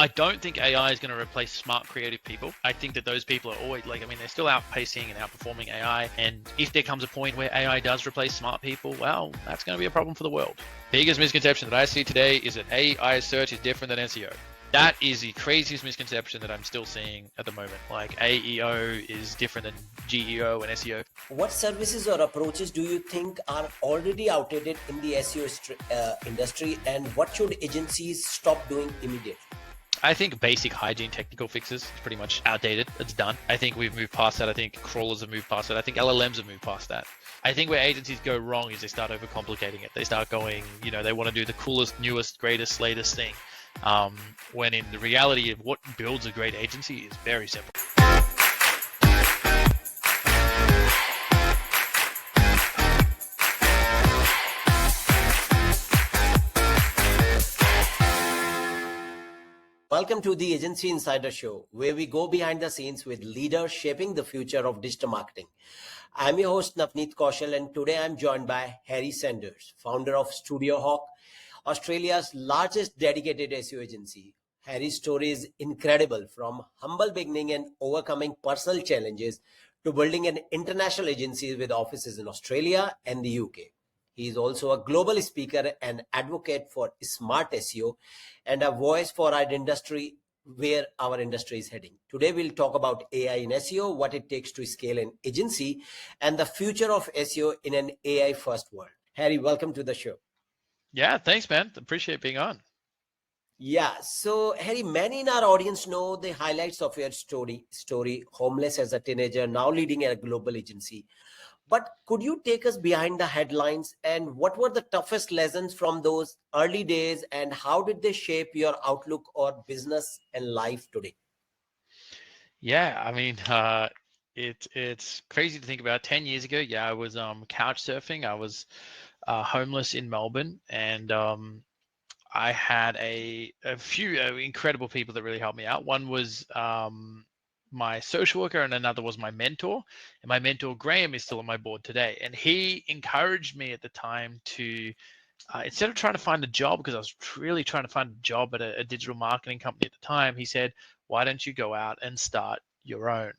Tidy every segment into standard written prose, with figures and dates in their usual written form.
I don't think AI is going to replace smart creative people. I think that those people are always they're still outpacing and outperforming AI. And if there comes a point where AI does replace smart people, well, that's going to be a problem for the world. Biggest misconception that I see today is that AI search is different than SEO. That is the craziest misconception that I'm still seeing at the moment. Like AEO is different than GEO and SEO. What services or approaches do you think are already outdated in the SEO industry, and what should agencies stop doing immediately? I think basic hygiene technical fixes is pretty much outdated. It's done. I think we've moved past that. I think crawlers have moved past that. I think LLMs have moved past that. I think where agencies go wrong is they start overcomplicating it. They start going, they want to do the coolest, newest, greatest, latest thing. When in the reality of what builds a great agency is very simple. Welcome to the Agency Insider Show, where we go behind the scenes with leaders shaping the future of digital marketing. I'm your host, Navneet Kaushal, and today I'm joined by Harry Sanders, founder of StudioHawk, Australia's largest dedicated SEO agency. Harry's story is incredible, from humble beginning and overcoming personal challenges to building an international agency with offices in Australia and the UK. He is also a global speaker and advocate for smart SEO and a voice for our industry, where our industry is heading. Today, we'll talk about AI in SEO, what it takes to scale an agency, and the future of SEO in an AI-first world. Harry, welcome to the show. Yeah, thanks, man. Appreciate being on. Yeah, so Harry, many in our audience know the highlights of your story, homeless as a teenager, now leading a global agency. But could you take us behind the headlines, and what were the toughest lessons from those early days, and how did they shape your outlook or business and life today? Yeah, I mean, it's crazy to think about. 10 years ago, I was couch surfing. I was homeless in Melbourne, and I had a few incredible people that really helped me out. One was my social worker, and another was my mentor. And my mentor, Graham, is still on my board today. And he encouraged me at the time to, instead of trying to find a job, because I was really trying to find a job at a digital marketing company at the time, he said, why don't you go out and start your own?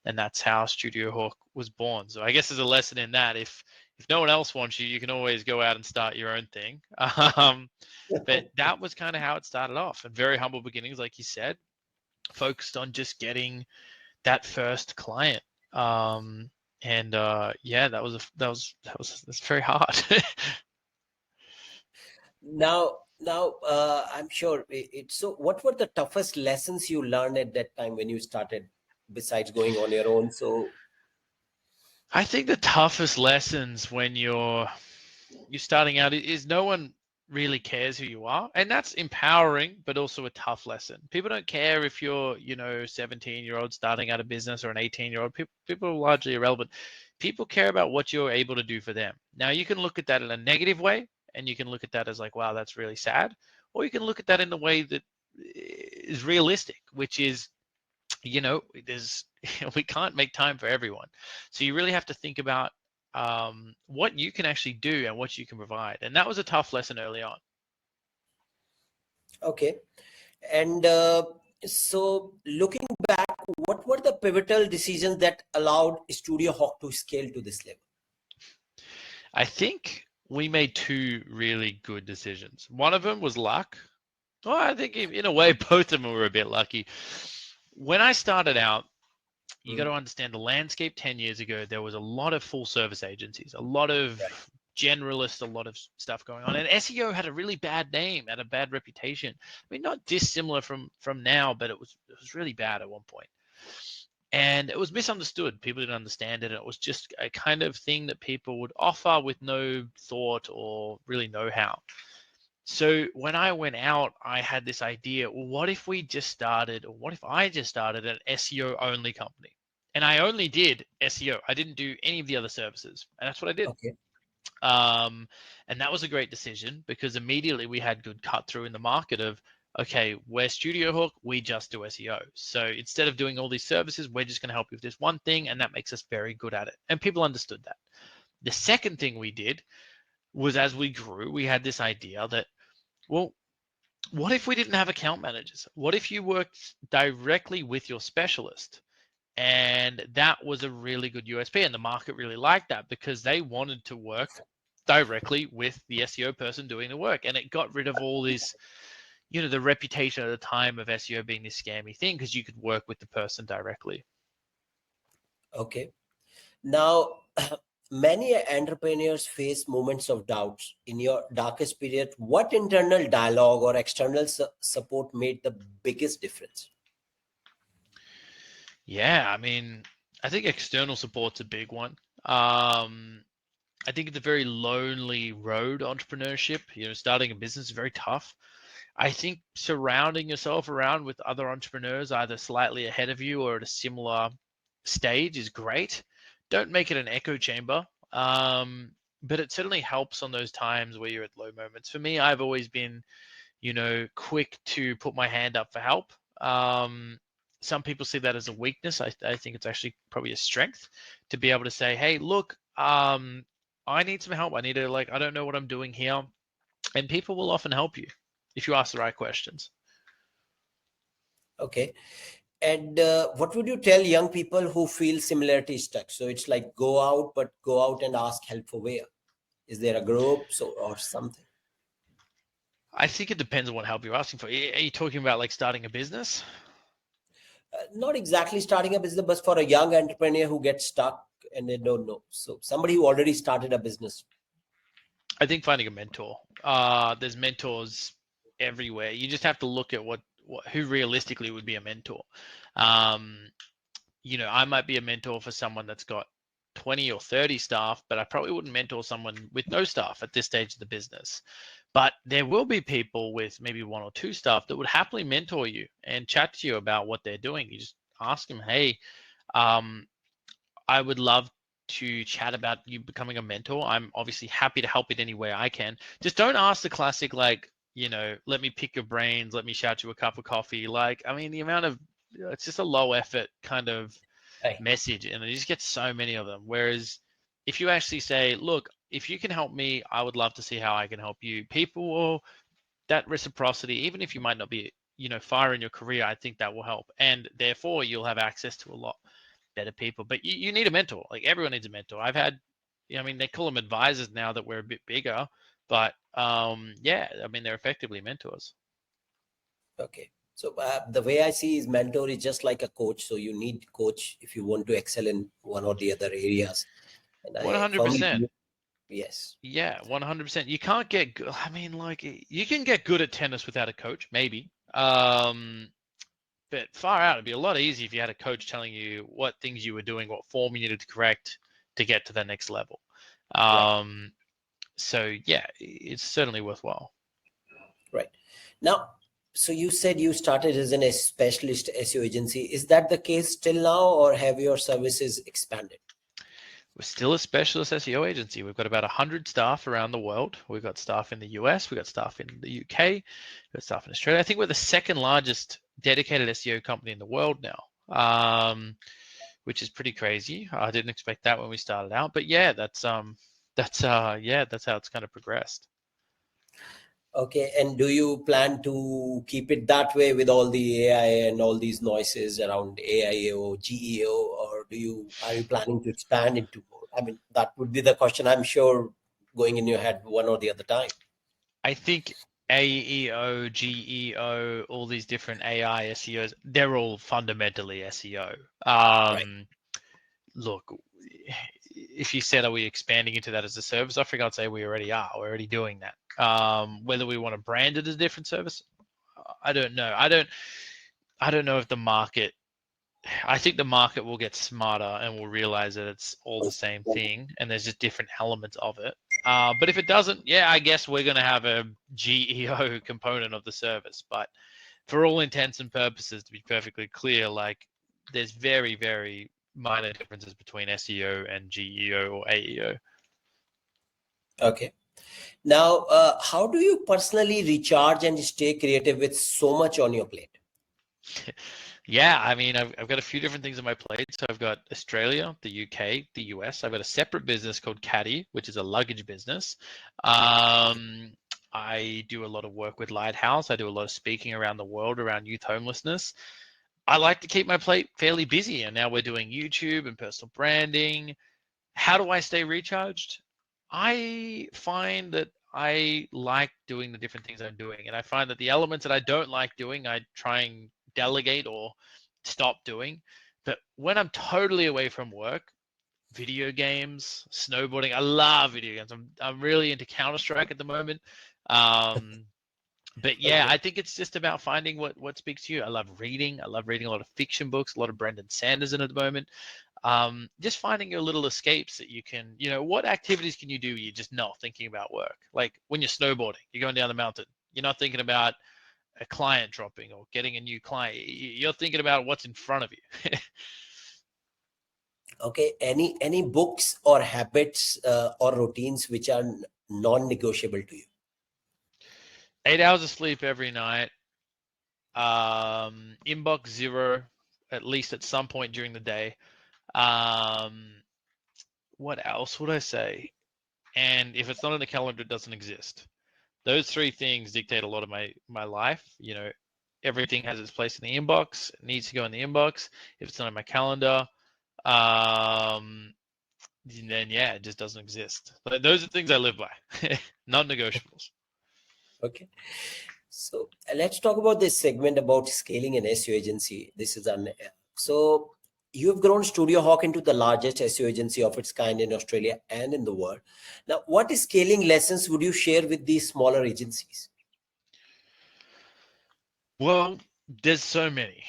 And that's how StudioHawk was born. So I guess there's a lesson in that. If no one else wants you, you can always go out and start your own thing. But that was kind of how it started off. And very humble beginnings, like you said, focused on just getting that first client. That's very hard. Now, I'm sure it's so. What were the toughest lessons you learned at that time when you started, besides going on your own? So, I think the toughest lessons when you're starting out is no one really cares who you are, and that's empowering, but also a tough lesson. People don't care if you're 17-year-old starting out a business or an 18-year-old. People are largely irrelevant. People care about what you're able to do for them. Now, you can look at that in a negative way, and you can look at that as like, wow, that's really sad, or you can look at that in the way that is realistic, which is, there's we can't make time for everyone. So you really have to think about what you can actually do and what you can provide. And that was a tough lesson early on. okay. And so looking back, what were the pivotal decisions that allowed StudioHawk to scale to this level? I think we made two really good decisions. One of them was luck. Well, I think in a way, both of them were a bit lucky. When I started out, you got to understand the landscape 10 years ago, there was a lot of full service agencies, a lot of generalists, a lot of stuff going on. And SEO had a really bad name, had a bad reputation. I mean, not dissimilar from now, but it was really bad at one point. And it was misunderstood. People didn't understand it. It was just a kind of thing that people would offer with no thought or really know-how. So when I went out, I had this idea, well, what if I just started an SEO only company? And I only did SEO. I didn't do any of the other services. And that's what I did. Okay. And that was a great decision, because immediately we had good cut through in the market of, okay, we're StudioHawk, we just do SEO. So instead of doing all these services, we're just going to help you with this one thing. And that makes us very good at it. And people understood that. The second thing we did was, as we grew, we had this idea that, well, What if we didn't have account managers? What if you worked directly with your specialist? And that was a really good USP, and the market really liked that because they wanted to work directly with the SEO person doing the work. And it got rid of all this, the reputation at the time of SEO being this scammy thing because you could work with the person directly. Okay. Now, many entrepreneurs face moments of doubts. In your darkest period, what internal dialogue or external support made the biggest difference? Yeah, I mean, I think external support's a big one. I think it's a very lonely road, entrepreneurship. Starting a business is very tough. I think surrounding yourself around with other entrepreneurs, either slightly ahead of you or at a similar stage, is great. Don't make it an echo chamber, but it certainly helps on those times where you're at low moments. For me, I've always been, quick to put my hand up for help. Some people see that as a weakness. I think it's actually probably a strength to be able to say, hey, look, I need some help. I need to, I don't know what I'm doing here. And people will often help you if you ask the right questions. Okay. And what would you tell young people who feel similarity stuck? So it's like go out, but go out and ask help for where? Is there a group or something? I think it depends on what help you're asking for. Are you talking about starting a business? Not exactly starting a business, but for a young entrepreneur who gets stuck and they don't know. So somebody who already started a business. I think finding a mentor. There's mentors everywhere. You just have to look at who realistically would be a mentor. Um, I might be a mentor for someone that's got 20 or 30 staff, but I probably wouldn't mentor someone with no staff at this stage of the business. But there will be people with maybe one or two staff that would happily mentor you and chat to you about what they're doing. You just ask them, hey, um, I would love to chat about you becoming a mentor. I'm obviously happy to help in any way I can. Just don't ask the classic, let me pick your brains, let me shout you a cup of coffee. I mean, the amount of, it's just a low effort kind of Right. message, and you just get so many of them. Whereas if you actually say, look, if you can help me, I would love to see how I can help you. People will, that reciprocity, even if you might not be, far in your career, I think that will help. And therefore you'll have access to a lot better people. But you need a mentor. Like everyone needs a mentor. I've had, I mean, they call them advisors now that we're a bit bigger, but yeah, I mean, they're effectively mentors. Okay. So the way I see is mentor is just like a coach. So you need coach if you want to excel in one or the other areas. And I firmly 100%. believe, yes. Yeah, 100%. You can't get good. I mean, you can get good at tennis without a coach, maybe. But far out, it'd be a lot easier if you had a coach telling you what things you were doing, what form you needed to correct to get to the next level. Right. So yeah, it's certainly worthwhile. Right. Now, so you said you started as a specialist SEO agency. Is that the case till now, or have your services expanded? We're still a specialist SEO agency. We've got about 100 staff around the world. We've got staff in the US, we've got staff in the UK, we've got staff in Australia. I think we're the second largest dedicated SEO company in the world now, which is pretty crazy. I didn't expect that when we started out, but yeah, that's how it's kind of progressed. Okay. And do you plan to keep it that way with all the AI and all these noises around AIO, GEO, or are you planning to expand into more? I mean, that would be the question I'm sure going in your head one or the other time. I think AEO, GEO, all these different AI SEOs, they're all fundamentally SEO. Right. Look, if you said, are we expanding into that as a service offering, I'd say we already are. We're already doing that. Whether we want to brand it as a different service, I don't know. I don't know if the market, I think the market will get smarter and will realize that it's all the same thing and there's just different elements of it. But if it doesn't, yeah, I guess we're going to have a GEO component of the service. But for all intents and purposes, to be perfectly clear, there's very, very minor differences between SEO and GEO or AEO. Okay. Now, how do you personally recharge and stay creative with so much on your plate? Yeah, I mean, I've got a few different things on my plate. So I've got Australia, the UK, the US. I've got a separate business called Caddy, which is a luggage business. I do a lot of work with Lighthouse. I do a lot of speaking around the world around youth homelessness. I like to keep my plate fairly busy, and now we're doing YouTube and personal branding. How do I stay recharged? I find that I like doing the different things I'm doing, and I find that the elements that I don't like doing, I try and delegate or stop doing. But when I'm totally away from work, video games, snowboarding, I love video games. I'm really into Counter-Strike at the moment. Um, but yeah, Okay. I think it's just about finding what speaks to you. I love reading. I love reading a lot of fiction books, a lot of Brendan Sanderson at the moment. Just finding your little escapes that you can, what activities can you do? You're just not thinking about work. Like when you're snowboarding, you're going down the mountain. You're not thinking about a client dropping or getting a new client. You're thinking about what's in front of you. Okay. Any books or habits or routines which are non-negotiable to you? 8 hours of sleep every night. Inbox zero, at least at some point during the day. Um, what else would I say? And if it's not in the calendar, it doesn't exist. Those three things dictate a lot of my life. Everything has its place in the inbox. It needs to go in the inbox. If it's not in my calendar, um, then yeah, it just doesn't exist. But those are things I live by, non-negotiables. Okay. So let's talk about this segment about scaling an SEO agency. This is so you've grown StudioHawk into the largest SEO agency of its kind in Australia and in the world. Now, what scaling lessons would you share with these smaller agencies? Well, there's so many.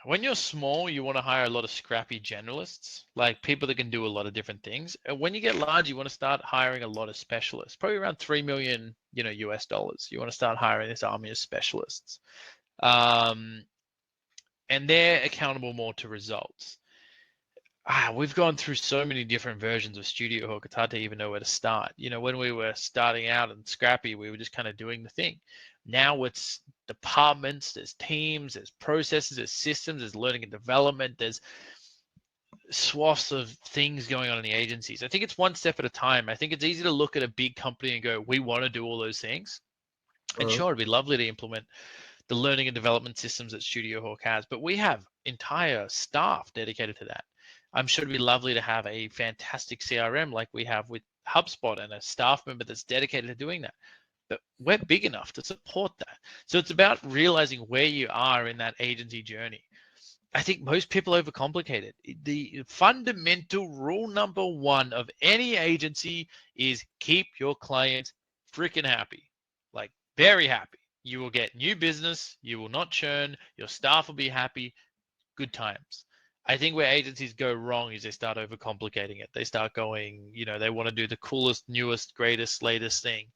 When you're small, you want to hire a lot of scrappy generalists, like people that can do a lot of different things. And when you get large, you want to start hiring a lot of specialists, probably around 3 million, US dollars. You want to start hiring this army of specialists. Um, and they're accountable more to results. We've gone through so many different versions of StudioHawk. It's hard to even know where to start. When we were starting out and scrappy, we were just kind of doing the thing. Now it's departments, there's teams, there's processes, there's systems, there's learning and development, there's swaths of things going on in the agencies. I think it's one step at a time. I think it's easy to look at a big company and go, we want to do all those things. And Mhm. sure, it'd be lovely to implement the learning and development systems that StudioHawk has, but we have entire staff dedicated to that. I'm sure it'd be lovely to have a fantastic CRM like we have with HubSpot and a staff member that's dedicated to doing that. But we're big enough to support that. So it's about realizing where you are in that agency journey. I think most people overcomplicate it. The fundamental rule number one of any agency is keep your clients freaking happy, like very happy. You will get new business, you will not churn, your staff will be happy, good times. I think where agencies go wrong is they start overcomplicating it. They start going, they want to do the coolest, newest, greatest, latest thing.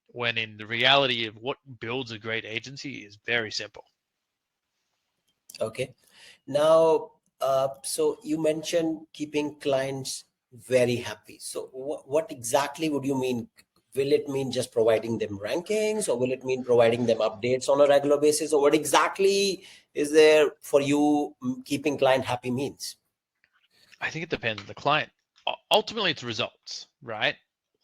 When in the reality of what builds a great agency is very simple. Okay. Now, so you mentioned keeping clients very happy. So what exactly would you mean? Will it mean just providing them rankings, or will it mean providing them updates on a regular basis? Or what exactly is there for you keeping client happy means? I think it depends on the client. Ultimately, it's results, right?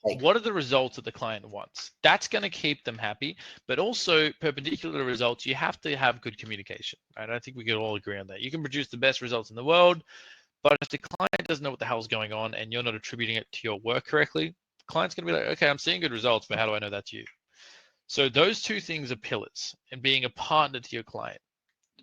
Like, What are the results that the client wants? That's going to keep them happy, but also perpendicular to results, you have to have good communication, right? I think we can all agree on that. You can produce the best results in the world, but if the client doesn't know what the hell's going on and you're not attributing it to your work correctly, the client's going to be like, okay, I'm seeing good results, but how do I know that's you? So those two things are pillars and being a partner to your client.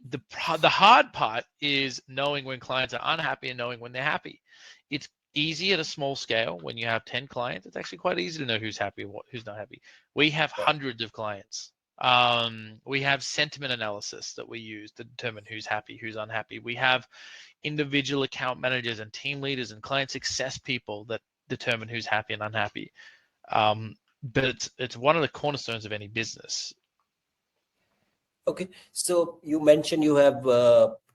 The hard part is knowing when clients are unhappy and knowing when they're happy. It's easy at a small scale when you have 10 clients. It's actually quite easy to know who's happy and who's not happy. We have hundreds of clients. We have sentiment analysis that we use to determine who's happy, who's unhappy. We have individual account managers and team leaders and client success people that determine who's happy and unhappy. But it's one of the cornerstones of any business. okay, so you mentioned you have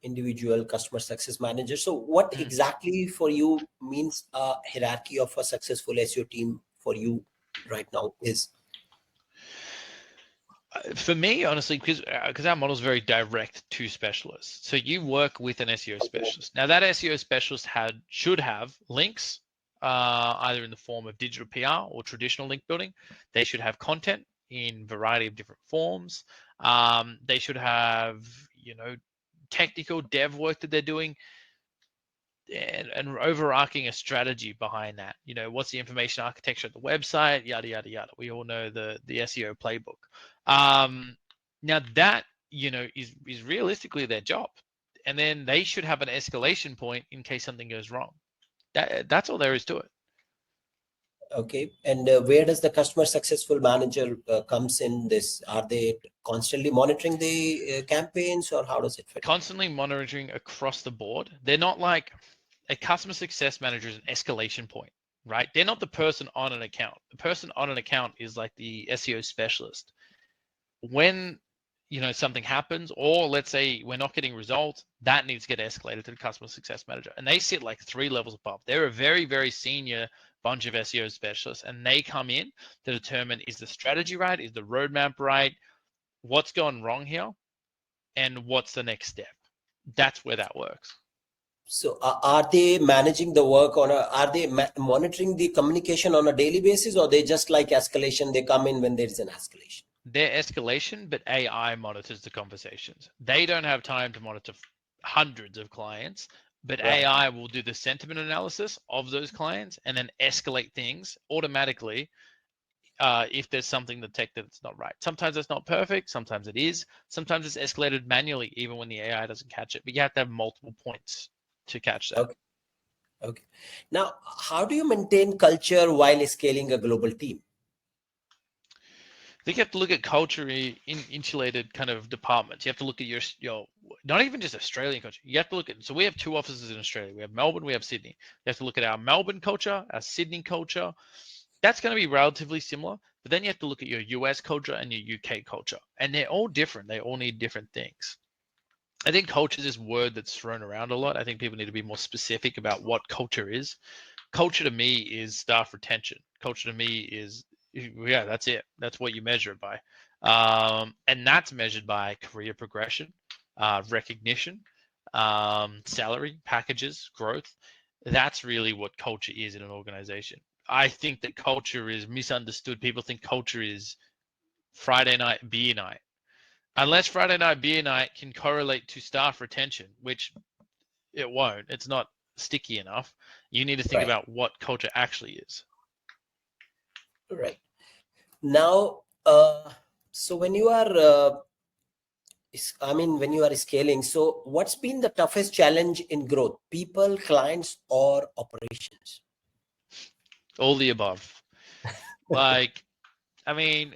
individual customer success manager. So what Mm. exactly for you means a hierarchy of a successful SEO team for you right now is? For me, honestly, because our model is very direct to specialists. So you work with an SEO specialist. Now that SEO specialist should have links, either in the form of digital PR or traditional link building. They should have content in a variety of different forms. They should have, technical dev work that they're doing, and overarching a strategy behind that. What's the information architecture of the website, yada yada yada. We all know the SEO playbook. Now that is realistically their job, and then they should have an escalation point in case something goes wrong. That's all there is to it. Okay, and where does the customer successful manager comes in this? Are they constantly monitoring the campaigns, or how does it fit? Constantly monitoring across the board. They're not like a customer success manager is an escalation point, right? They're not the person on an account. The person on an account is like the SEO specialist. When something happens, or let's say we're not getting results, that needs to get escalated to the customer success manager, and they sit like 3 levels above. They're a very, very senior bunch of SEO specialists, and they come in to determine, is the strategy right, is the roadmap right, what's gone wrong here, and what's the next step. That's where that works. So are they managing the work are they monitoring the communication on a daily basis, or they just like escalation, they come in when there is an escalation? Their escalation, but AI monitors the conversations. They don't have time to monitor hundreds of clients, but Right. AI will do the sentiment analysis of those clients and then escalate things automatically if there's something detected that's not right. Sometimes it's not perfect, sometimes it is, sometimes it's escalated manually even when the AI doesn't catch it, but you have to have multiple points to catch that. Okay. Now, how do you maintain culture while scaling a global team? I think you have to look at culture in insulated kind of departments. You have to look at your not even just Australian culture. You have to look at, so we have 2 offices in Australia. We have Melbourne, we have Sydney. You have to look at our Melbourne culture, our Sydney culture. That's going to be relatively similar, but then you have to look at your US culture and your UK culture, and they're all different. They all need different things. I think culture is this word that's thrown around a lot. I think people need to be more specific about what culture is. Culture to me is staff retention. Culture to me is, yeah, that's it. That's what you measure it by. And that's measured by career progression, recognition, salary, packages, growth. That's really what culture is in an organization. I think that culture is misunderstood. People think culture is Friday night beer night. Unless Friday night beer night can correlate to staff retention, which it won't. It's not sticky enough. You need to think Right. about what culture actually is. Right. Now, so when you are, when you are scaling, so what's been the toughest challenge in growth? People, clients, or operations? All the above. Like, I mean,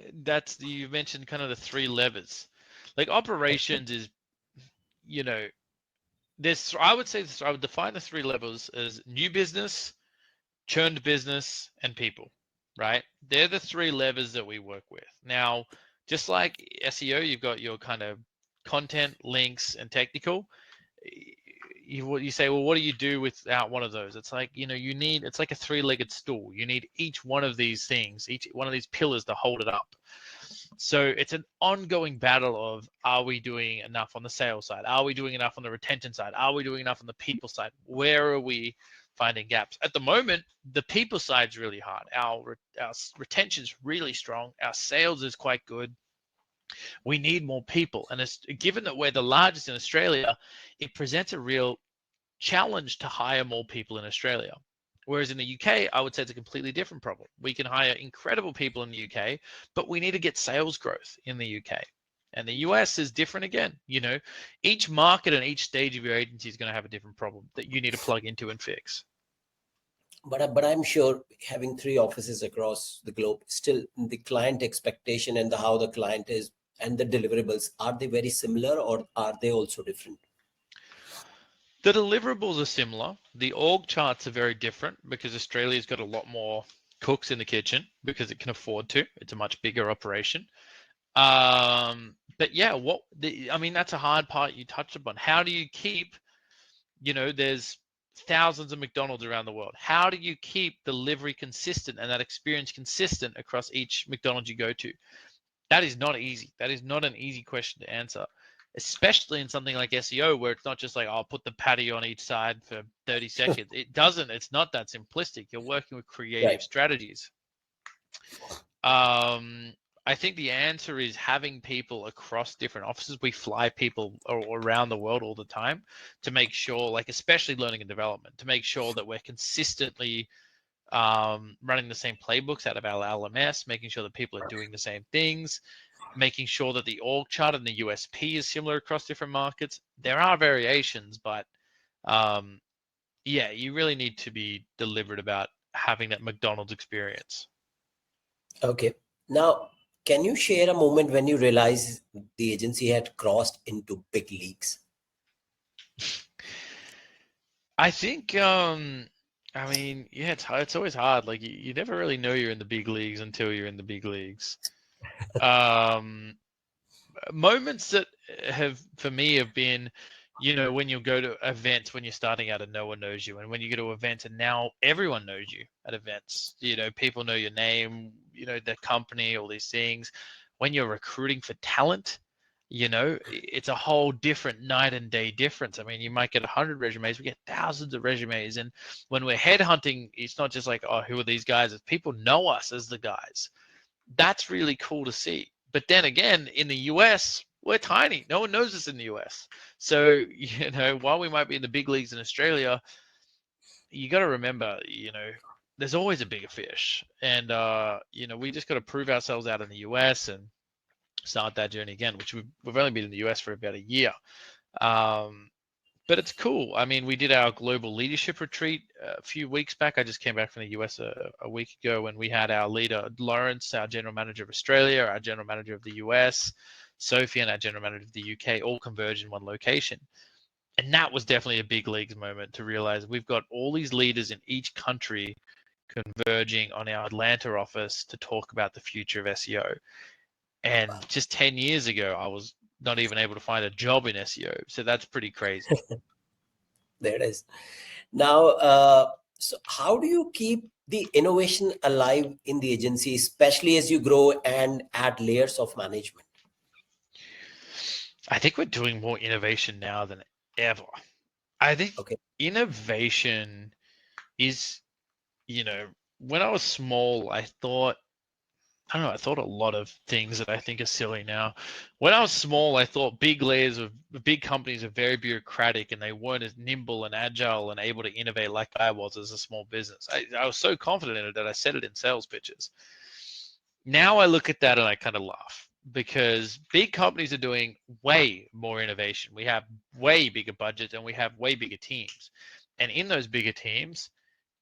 you mentioned kind of the 3 levers. Like operations is, I would say this, I would define the 3 levels as new business, churned business, and people, right? They're the 3 levers that we work with. Now, just like SEO, you've got your kind of content, links, and technical. You say, well, what do you do without one of those? It's like, it's like a 3-legged stool. You need each one of these things, each one of these pillars to hold it up. So it's an ongoing battle of, are we doing enough on the sales side? Are we doing enough on the retention side? Are we doing enough on the people side? Where are we finding gaps? At the moment, the people side is really hard. Our retention is really strong. Our sales is quite good. We need more people. And it's, given that we're the largest in Australia, it presents a real challenge to hire more people in Australia. Whereas in the UK, I would say it's a completely different problem. We can hire incredible people in the UK, but we need to get sales growth in the UK. And the US is different again. Each market and each stage of your agency is going to have a different problem that you need to plug into and fix. But I'm sure having 3 offices across the globe, still the client expectation and how the client is and the deliverables, are they very similar, or are they also different? The deliverables are similar. The org charts are very different because Australia's got a lot more cooks in the kitchen because it can afford to. It's a much bigger operation. But yeah, that's a hard part you touched upon. How do you keep, there's thousands of McDonald's around the world. How do you keep delivery consistent and that experience consistent across each McDonald's you go to? That is not easy. That is not an easy question to answer. especially in something like SEO, where it's not just like, I'll put the patio on each side for 30 seconds. It's not that simplistic. You're working with creative Right. strategies. I think the answer is having people across different offices. We fly people around the world all the time to make sure, like, especially learning and development, to make sure that we're consistently running the same playbooks out of our LMS, making sure that people are doing the same things, making sure that the org chart and the USP is similar across different markets. There are variations, but um, yeah, you really need to be deliberate about having that McDonald's experience. Okay. Now, can you share a moment when you realized the agency had crossed into big leagues? I think, I mean, yeah, it's always hard. Like, you never really know you're in the big leagues until you're in the big leagues. Um, Moments that have, for me, have been, when you go to events when you're starting out and no one knows you, and when you go to events and now everyone knows you at events. People know your name, the company, all these things. When you're recruiting for talent, it's a whole different night and day difference. I mean, you might get 100 resumes, we get thousands of resumes, and when we're headhunting, it's not just like, oh, who are these guys? It's people know us as the guys. That's really cool to see. But then again, in the US, we're tiny. No one knows us in the US. So, while we might be in the big leagues in Australia, you got to remember, there's always a bigger fish. And, we just got to prove ourselves out in the US and start that journey again, which we've only been in the US for about a year. Um, but it's cool. I mean, we did our global leadership retreat a few weeks back. I just came back from the US a week ago, and we had our leader, Lawrence, our general manager of Australia, our general manager of the US, Sophie, and our general manager of the UK, all converged in one location. And that was definitely a big leagues moment to realize we've got all these leaders in each country converging on our Atlanta office to talk about the future of SEO. And just 10 years ago, I was not even able to find a job in SEO. So that's pretty crazy. There it is. Now, so how do you keep the innovation alive in the agency, especially as you grow and add layers of management? I think we're doing more innovation now than ever. I think Okay. innovation is, when I was small, I don't know, I thought a lot of things that I think are silly now. When I was small, I thought big companies are very bureaucratic and they weren't as nimble and agile and able to innovate like I was as a small business. I was so confident in it that I said it in sales pitches. Now I look at that and I kind of laugh because big companies are doing way more innovation. We have way bigger budgets and we have way bigger teams. And in those bigger teams,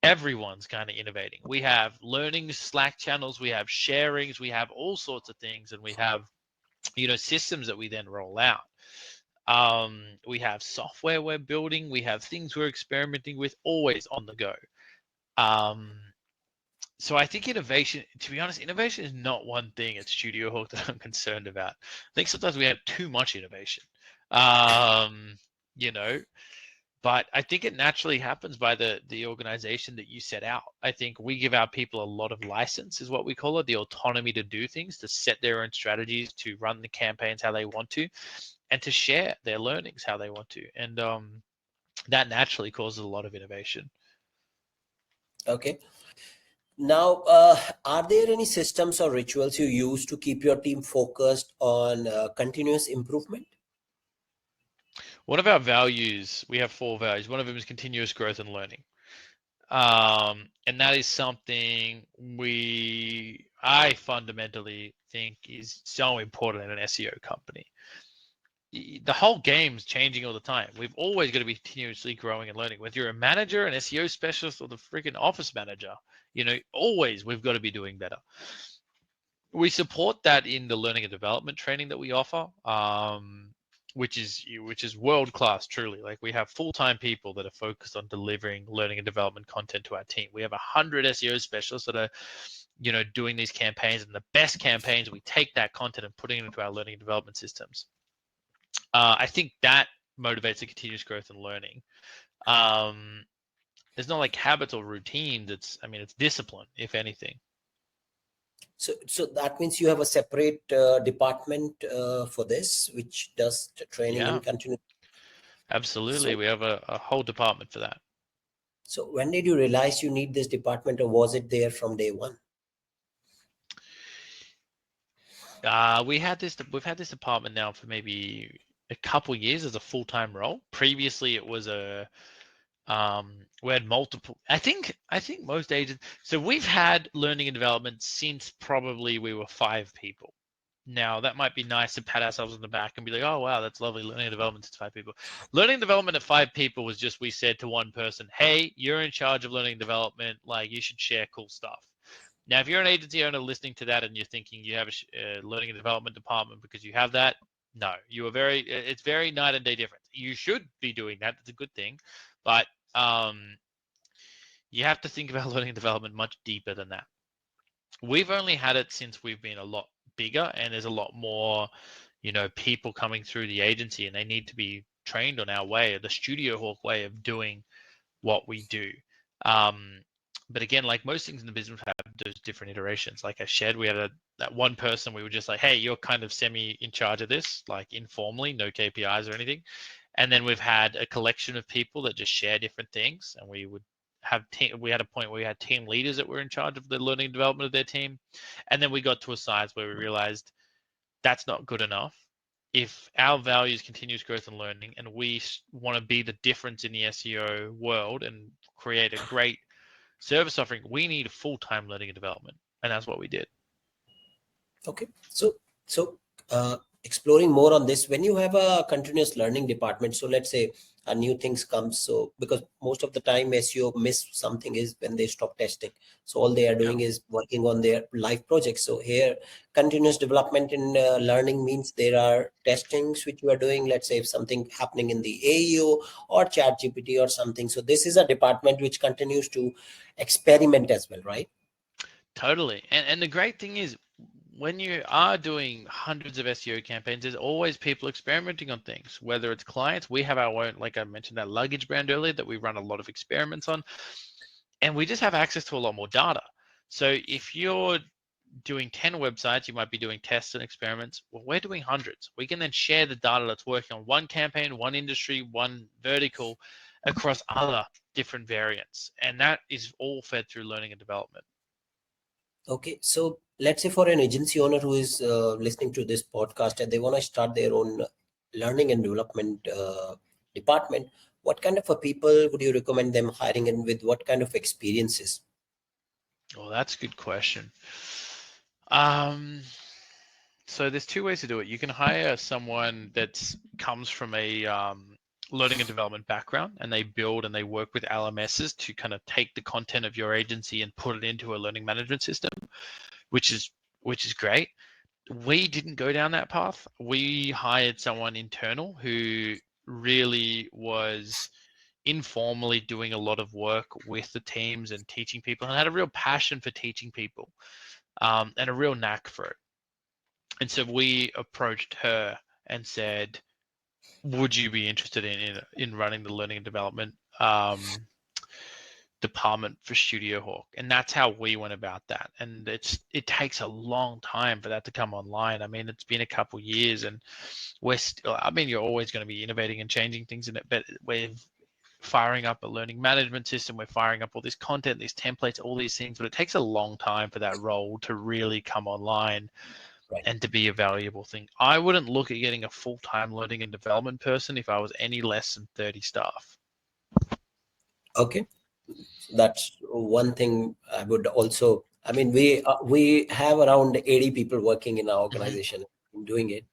everyone's kind of innovating. We have learning Slack channels, we have sharings, we have all sorts of things, and we have, systems that we then roll out. We have software we're building, we have things we're experimenting with, always on the go. Um, so I think innovation, to be honest, innovation is not one thing at StudioHawk that I'm concerned about. I think sometimes we have too much innovation. Um, you know, but I think it naturally happens by the organization that you set out. I think we give our people a lot of license, is what we call it, the autonomy to do things, to set their own strategies, to run the campaigns how they want to, and to share their learnings how they want to. And that naturally causes a lot of innovation. Okay. Now, are there any systems or rituals you use to keep your team focused on continuous improvement? One of our values, we have 4 values. One of them is continuous growth and learning. And that is something I fundamentally think is so important in an SEO company. The whole game's changing all the time. We've always got to be continuously growing and learning. Whether you're a manager, an SEO specialist, or the freaking office manager, always we've got to be doing better. We support that in the learning and development training that we offer, which is world class, truly. Like, we have full-time people that are focused on delivering learning and development content to our team. We have 100 SEO specialists that are, doing these campaigns, and the best campaigns, we take that content and putting it into our learning and development systems. I think that motivates the continuous growth and learning. There's not like habits or routines. It's discipline, if anything. So that means you have a separate department for this, which does training Yeah, and continuous. absolutely. So, We have a whole department for that. so when did you realize you need this department, or was it there from day one? We've had this department now for maybe a couple years as a full-time role. Previously, it was we had multiple. I think most agents. So we've had learning and development since probably we were 5 people. Now that might be nice to pat ourselves on the back and be like, oh wow, that's lovely. Learning and development since 5 people. Learning and development at 5 people was just we said to one person, hey, you're in charge of learning and development. Like you should share cool stuff. Now, if you're an agency owner listening to that and you're thinking you have a learning and development department because you have that, no, it's very night and day difference. You should be doing that. It's a good thing, but um, you have to think about learning and development much deeper than that. We've only had it since we've been a lot bigger, and there's a lot more, people coming through the agency, and they need to be trained on our way, the StudioHawk way of doing what we do. Um, but again, like most things in the business, have those different iterations. Like I shared, we had that one person. We were just like, "Hey, you're kind of semi in charge of this, like informally, no KPIs or anything." And then we've had a collection of people that just share different things, and we would we had a point where we had team leaders that were in charge of the learning and development of their team, and then we got to a size where we realized that's not good enough. If our values continuous growth and learning, and we want to be the difference in the SEO world and create a great service offering, we need a full-time learning and development, and that's what we did. Okay. So exploring more on this, when you have a continuous learning department, so let's say a new things comes, so because most of the time SEO miss something is when they stop testing. So all they are Yeah, doing is working on their live projects. So here, continuous development in learning means there are testings which you are doing. Let's say if something happening in the AEO or Chat GPT or something. So this is a department which continues to experiment as well, right? totally. And the great thing is, when you are doing hundreds of SEO campaigns, there's always people experimenting on things, whether it's clients. We have our own, like I mentioned, that luggage brand earlier that we run a lot of experiments on, and we just have access to a lot more data. So if you're doing 10 websites, you might be doing tests and experiments. Well, we're doing hundreds. We can then share the data that's working on one campaign, one industry, one vertical across other different variants. And that is all fed through learning and development. Okay, so let's say for an agency owner who is listening to this podcast and they want to start their own learning and development department, what kind of a people would you recommend them hiring and with what kind of experiences? Well, that's a good question. Um, so there's two ways to do it. You can hire someone that comes from a learning and development background, and they build and they work with LMSs to kind of take the content of your agency and put it into a learning management system, which is great. We didn't go down that path. We hired someone internal who really was informally doing a lot of work with the teams and teaching people, and had a real passion for teaching people, and a real knack for it. And so we approached her and said, would you be interested in running the learning and development department for StudioHawk? And that's how we went about that. And it takes a long time for that to come online. I mean, it's been a couple years, and you're always going to be innovating and changing things in it, but we're firing up a learning management system. We're firing up all this content, these templates, all these things, but it takes a long time for that role to really come online Right. and to be a valuable thing. I wouldn't look at getting a full-time learning and development person if I was any less than 30 staff. Okay, that's one thing I would also. I mean, we have around 80 people working in our Mm-hmm. organization in doing it.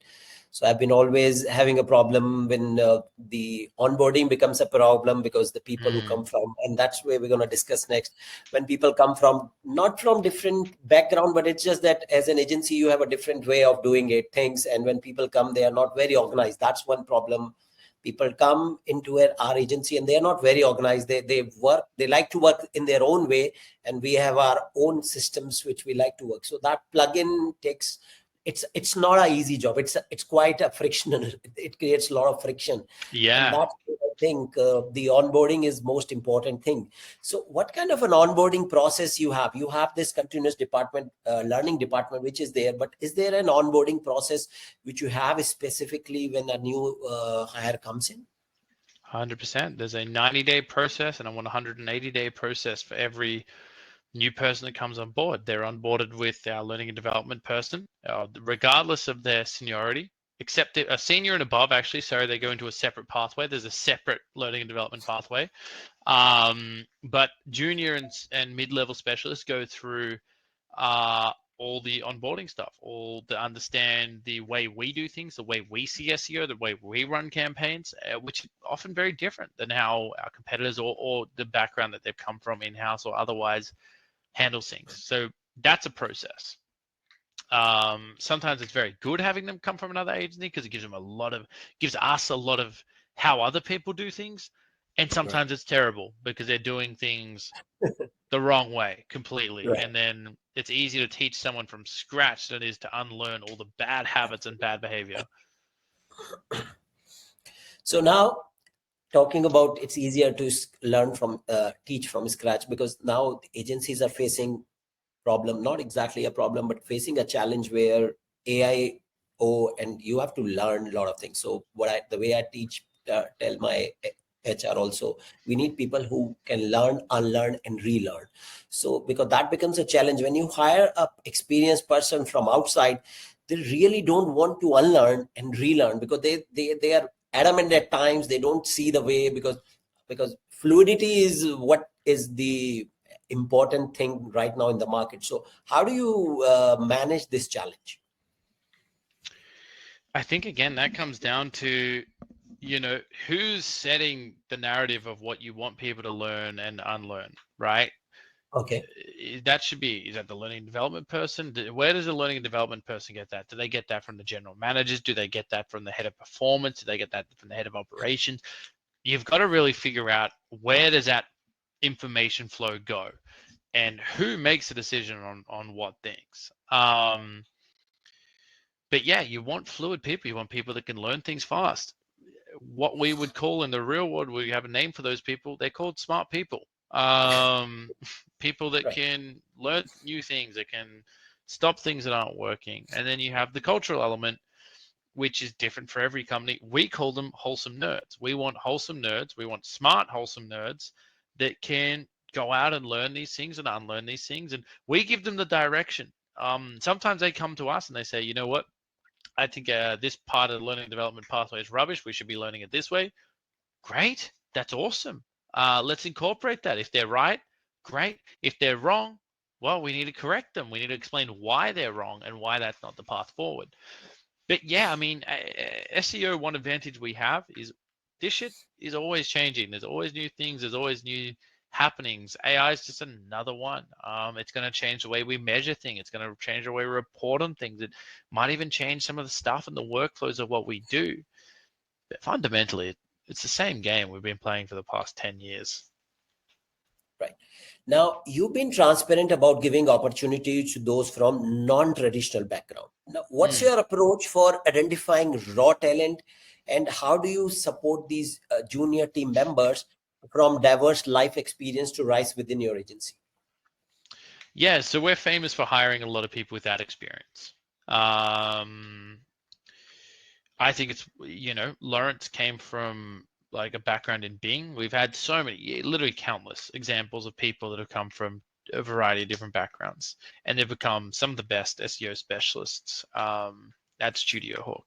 So I've been always having a problem when the onboarding becomes a problem because the people who come from, and that's where we're going to discuss next, when people come from not from different background, but it's just that as an agency, you have a different way of doing it, things. And when people come, they are not very organized. That's one problem. People come into our agency and they are not very organized. They like to work in their own way, and we have our own systems which we like to work. So that plugin takes, it's not an easy job. It's quite a frictional. It creates a lot of friction, and Yeah. that think the onboarding is most important thing. So what kind of an onboarding process you have? You have this continuous department, learning department, which is there, but is there an onboarding process which you have specifically when a new hire comes in? 100%. There's a 90-day process and a 180-day process for every new person that comes on board. They're onboarded with our learning and development person, regardless of their seniority, except a senior and above, actually. Sorry, they go into a separate pathway. There's a separate learning and development pathway. But junior and mid-level specialists go through all the onboarding stuff, all to understand the way we do things, the way we see SEO, the way we run campaigns, which is often very different than how our competitors or the background that they've come from in-house or otherwise handle things. So that's a process. Sometimes it's very good having them come from another agency because it gives us a lot of how other people do things. And sometimes it's terrible because they're doing things the wrong way completely. Right. And then it's easier to teach someone from scratch than it is to unlearn all the bad habits and bad behavior. So now, talking about, it's easier to learn from teach from scratch, because now agencies are facing problem, not exactly a problem, but facing a challenge where AI, and you have to learn a lot of things. So the way I teach, tell my HR also, we need people who can learn, unlearn, and relearn. So because that becomes a challenge when you hire a experienced person from outside, they really don't want to unlearn and relearn, because they are adamant at times. They don't see the way, because fluidity is what is the important thing right now in the market. So how do you manage this challenge? I think, again, that comes down to, who's setting the narrative of what you want people to learn and unlearn, right? Okay. That should be, is that the learning and development person? Where does the learning and development person get that? Do they get that from the general managers? Do they get that from the head of performance? Do they get that from the head of operations? You've got to really figure out, where does that information flow go and who makes the decision on what things. But yeah, you want fluid people. You want people that can learn things fast. What we would call in the real world, we have a name for those people. They're called smart people. People that Right. can learn new things, that can stop things that aren't working. And then you have the cultural element, which is different for every company. We call them wholesome nerds. We want wholesome nerds. We want smart, wholesome nerds that can go out and learn these things and unlearn these things. And we give them the direction. Sometimes they come to us and they say, you know what? I think this part of the learning and development pathway is rubbish. We should be learning it this way. Great. That's awesome. Let's incorporate that. If they're right, great. If they're wrong, well, we need to correct them. We need to explain why they're wrong and why that's not the path forward. But yeah, I mean, SEO, one advantage we have is this shit is always changing. There's always new things. There's always new happenings. AI is just another one. It's going to change the way we measure things. It's going to change the way we report on things. It might even change some of the stuff and the workflows of what we do. But fundamentally, it's the same game we've been playing for the past 10 years. Right. Now, you've been transparent about giving opportunity to those from non-traditional background. Now, what's your approach for identifying raw talent, and how do you support these junior team members from diverse life experience to rise within your agency? Yeah, so we're famous for hiring a lot of people without experience. I think it's, Lawrence came from like a background in Bing. We've had so many, literally countless examples of people that have come from a variety of different backgrounds, and they've become some of the best SEO specialists at StudioHawk.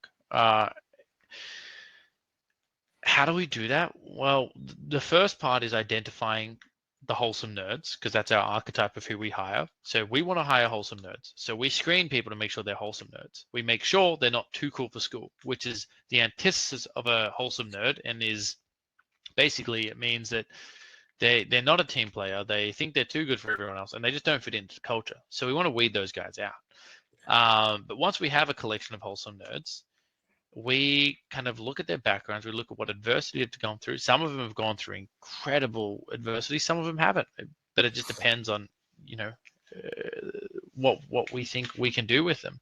How do we do that? Well, the first part is identifying the wholesome nerds, because that's our archetype of who we hire. So we want to hire wholesome nerds. So we screen people to make sure they're wholesome nerds. We make sure they're not too cool for school, which is the antithesis of a wholesome nerd, and is basically, it means that they're not a team player. They think they're too good for everyone else, and they just don't fit into the culture. So we want to weed those guys out. But once we have a collection of wholesome nerds, we kind of look at their backgrounds. We look at what adversity they've gone through. Some of them have gone through incredible adversity. Some of them haven't. But it just depends on, what we think we can do with them.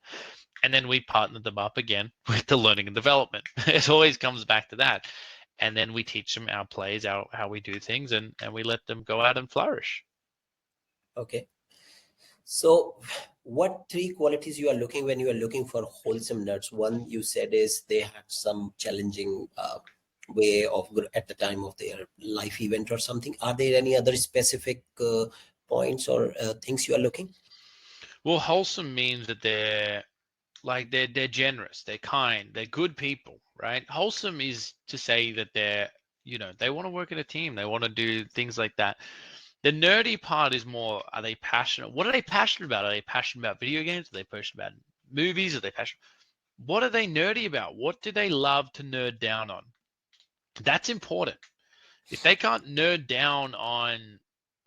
And then we partner them up again with the learning and development. It always comes back to that. and then we teach them our plays, how we do things, and we let them go out and flourish. Okay. So, what three qualities you are looking when you are looking for wholesome nerds? One you said is they had some challenging way of at the time of their life event or something. Are there any other specific points or things you are looking? Well, wholesome means that they're generous, they're kind, they're good people, right? Wholesome is to say that they want to work in a team, they want to do things like that. The nerdy part is more, are they passionate? What are they passionate about? Are they passionate about video games? Are they passionate about movies? Are they passionate? What are they nerdy about? What do they love to nerd down on? That's important. If they can't nerd down on,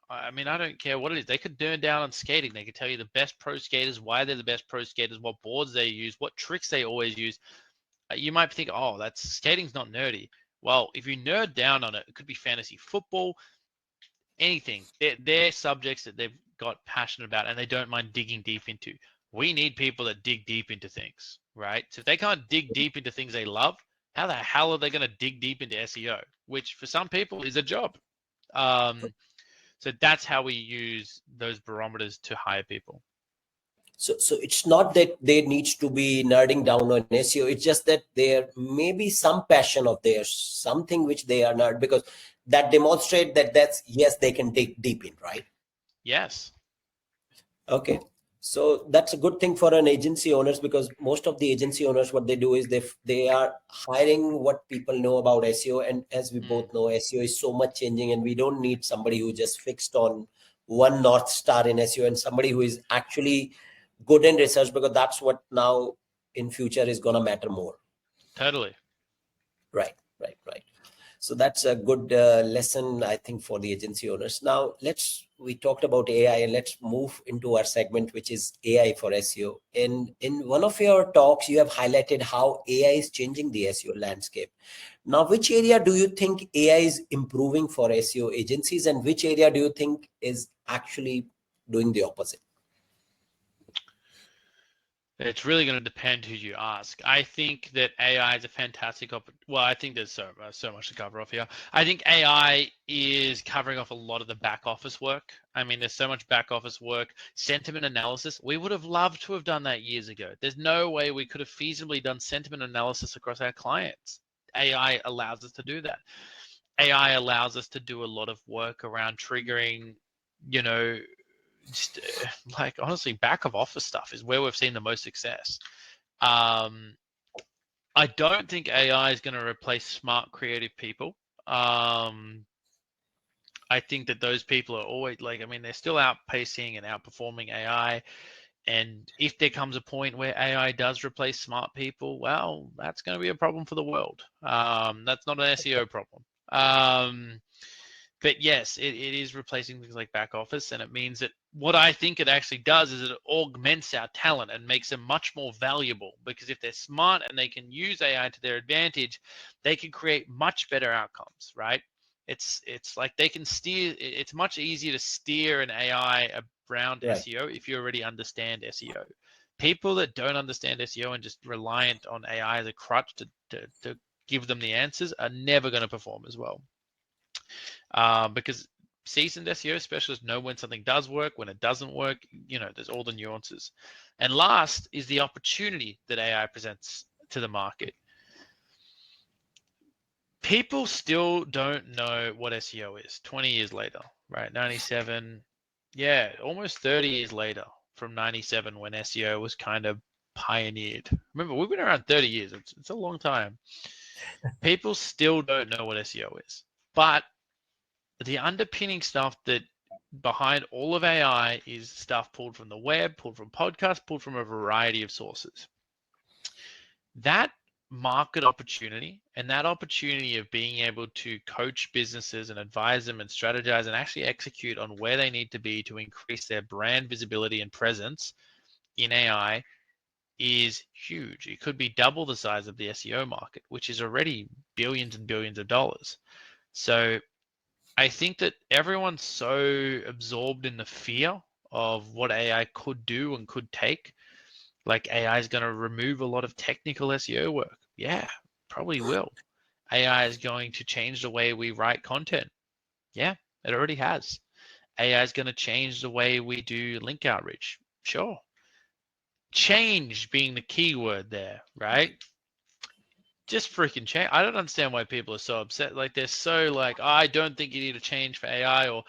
I mean, I don't care what it is. They could nerd down on skating. They could tell you the best pro skaters, why they're the best pro skaters, what boards they use, what tricks they always use. You might think, oh, that's skating's not nerdy. Well, if you nerd down on it, it could be fantasy football, anything. They're subjects that they've got passionate about and they don't mind digging deep into. We need people that dig deep into things, right? So if they can't dig deep into things they love, how the hell are they going to dig deep into SEO, which for some people is a job? Um, so that's how we use those barometers to hire people. So it's not that there needs to be nerding down on SEO. It's just that there may be some passion of theirs, something which they are nerd, because that demonstrate that that's, yes, they can dig deep in, right? Yes. Okay. So that's a good thing for an agency owners, because most of the agency owners, what they do is they are hiring what people know about SEO. And as we both know, SEO is so much changing, and we don't need somebody who just fixed on one North Star in SEO, and somebody who is actually good in research, because that's what now in future is going to matter more. Totally. Right. So that's a good lesson, I think, for the agency owners. Now, we talked about AI, and let's move into our segment, which is AI for SEO. In one of your talks, you have highlighted how AI is changing the SEO landscape. Now, which area do you think AI is improving for SEO agencies, and which area do you think is actually doing the opposite? It's really going to depend who you ask. I think that AI is a fantastic well, I think there's so much to cover off here. I think AI is covering off a lot of the back office work. I mean, there's so much back office work, sentiment analysis. We would have loved to have done that years ago. There's no way we could have feasibly done sentiment analysis across our clients. AI allows us to do that. AI allows us to do a lot of work around triggering, you know, just like honestly, back of office stuff is where we've seen the most success. I don't think AI is going to replace smart, creative people. I think that those people are always like, I mean, they're still outpacing and outperforming AI. And if there comes a point where AI does replace smart people, well, that's going to be a problem for the world. That's not an SEO problem. But yes, it is replacing things like back office, and it means that what I think it actually does is it augments our talent and makes them much more valuable, because if they're smart and they can use AI to their advantage, they can create much better outcomes, right? It's like they can steer. It's much easier to steer an AI around Right. SEO if you already understand SEO. People that don't understand SEO and just reliant on AI as a crutch to give them the answers are never going to perform as well. Because seasoned SEO specialists know when something does work, when it doesn't work, there's all the nuances. And last is the opportunity that AI presents to the market. People still don't know what SEO is 20 years later, right? 97, yeah, almost 30 years later from 97 when SEO was kind of pioneered. Remember, we've been around 30 years. It's a long time. People still don't know what SEO is. But the underpinning stuff that behind all of AI is stuff pulled from the web, pulled from podcasts, pulled from a variety of sources. That market opportunity and that opportunity of being able to coach businesses and advise them and strategize and actually execute on where they need to be to increase their brand visibility and presence in AI is huge. It could be double the size of the SEO market, which is already billions and billions of dollars. So I think that everyone's so absorbed in the fear of what AI could do and could take. Like AI is going to remove a lot of technical SEO work. Yeah, probably will. AI is going to change the way we write content. Yeah, it already has. AI is going to change the way we do link outreach. Sure. Change being the key word there, right? Just freaking change. I don't understand why people are so upset. Like they're so like, oh, I don't think you need to change for AI, or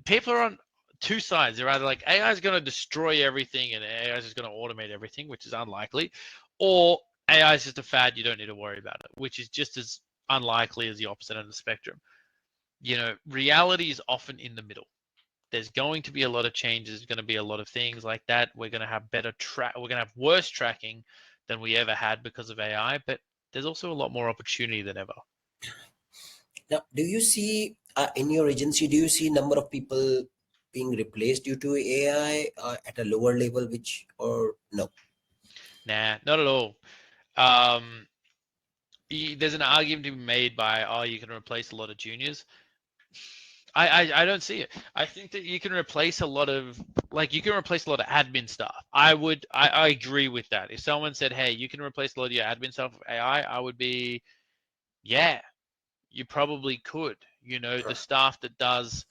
people are on two sides. They're either like AI is going to destroy everything and AI is just going to automate everything, which is unlikely, or AI is just a fad. You don't need to worry about it, which is just as unlikely as the opposite end of the spectrum. You know, reality is often in the middle. There's going to be a lot of changes. There's going to be a lot of things like that. We're going to have better track. We're going to have worse tracking than we ever had because of AI, but there's also a lot more opportunity than ever. Now, do you see in your agency, do you see number of people being replaced due to AI at a lower level, which or no? Nah, not at all. Um, there's an argument to be made by, oh, you can replace a lot of juniors. I don't see it. I think that you can replace a lot of admin stuff. I agree with that. If someone said, hey, you can replace a lot of your admin stuff with AI, I would be, yeah, you probably could. You know, the staff that does,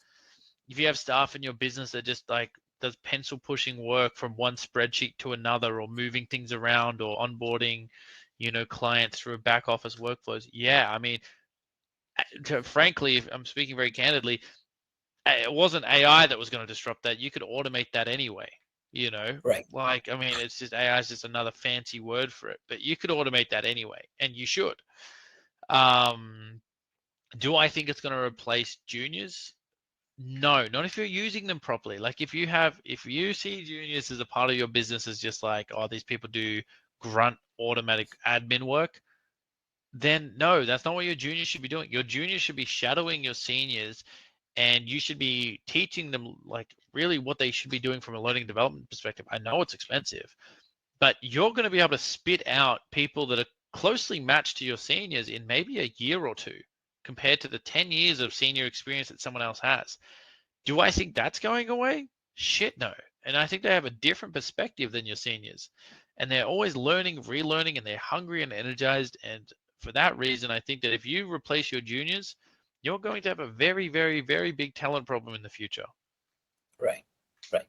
if you have staff in your business that just like does pencil pushing work from one spreadsheet to another, or moving things around, or onboarding, you know, clients through back office workflows. Yeah, I mean, frankly, if I'm speaking very candidly, it wasn't AI that was going to disrupt that. You could automate that anyway. You know, Right. like, I mean, it's just AI is just another fancy word for it, but you could automate that anyway, and you should. Um, do I think it's going to replace juniors? No, not if you're using them properly. Like if you see juniors as a part of your business as just like, oh, these people do grunt automatic admin work, then no, that's not what your juniors should be doing. Your juniors should be shadowing your seniors, and you should be teaching them like really what they should be doing from a learning development perspective. I know it's expensive, but you're going to be able to spit out people that are closely matched to your seniors in maybe a year or two, compared to the 10 years of senior experience that someone else has. Do I think that's going away? Shit, no. And I think they have a different perspective than your seniors. And they're always learning, relearning, and they're hungry and energized. And for that reason, I think that if you replace your juniors, you're going to have a very, very, very big talent problem in the future. Right. Right.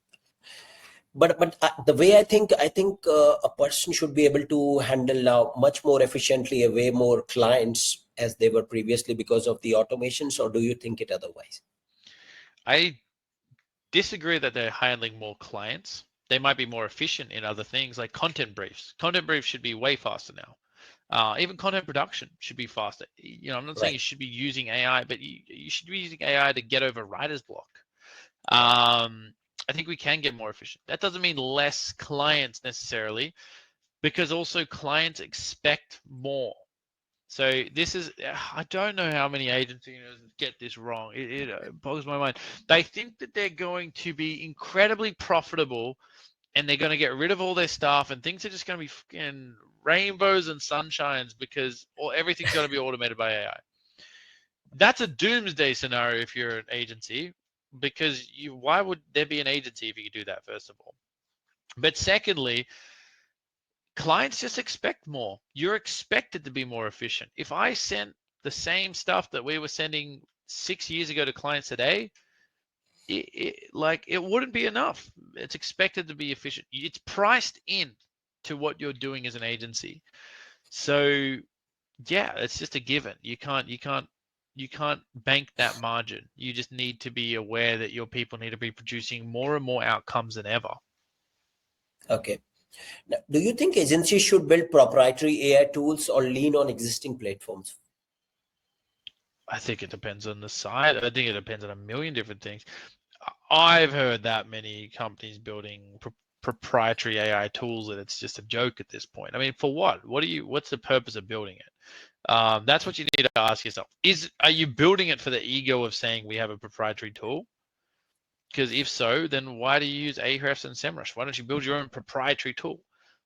But the way I think a person should be able to handle now much more efficiently, way more clients as they were previously because of the automations, or do you think it otherwise? I disagree that they're handling more clients. They might be more efficient in other things like content briefs. Content briefs should be way faster now. Even content production should be faster. You know, I'm not saying Right. you should be using AI, but you should be using AI to get over writer's block. Right. I think we can get more efficient. That doesn't mean less clients necessarily, because also clients expect more. So this is, I don't know how many agencies get this wrong. It boggles my mind. They think that they're going to be incredibly profitable, and they're going to get rid of all their staff, and things are just going to be fucking rainbows and sunshines because everything's going to be automated by AI. That's a doomsday scenario if you're an agency, because why would there be an agency if you could do that, first of all? But secondly, clients just expect more. You're expected to be more efficient. If I sent the same stuff that we were sending 6 years ago to clients today, it wouldn't be enough. It's expected to be efficient. It's priced in to what you're doing as an agency. So yeah, it's just a given. You can't bank that margin. You just need to be aware that your people need to be producing more and more outcomes than ever. Okay. Now, do you think agencies should build proprietary AI tools or lean on existing platforms? I think it depends on the side. I think it depends on a million different things. I've heard that many companies building proprietary AI tools that it's just a joke at this point. I mean, for what? What's the purpose of building it? That's what you need to ask yourself. Are you building it for the ego of saying we have a proprietary tool? Because if so, then why do you use Ahrefs and SEMrush? Why don't you build your own proprietary tool?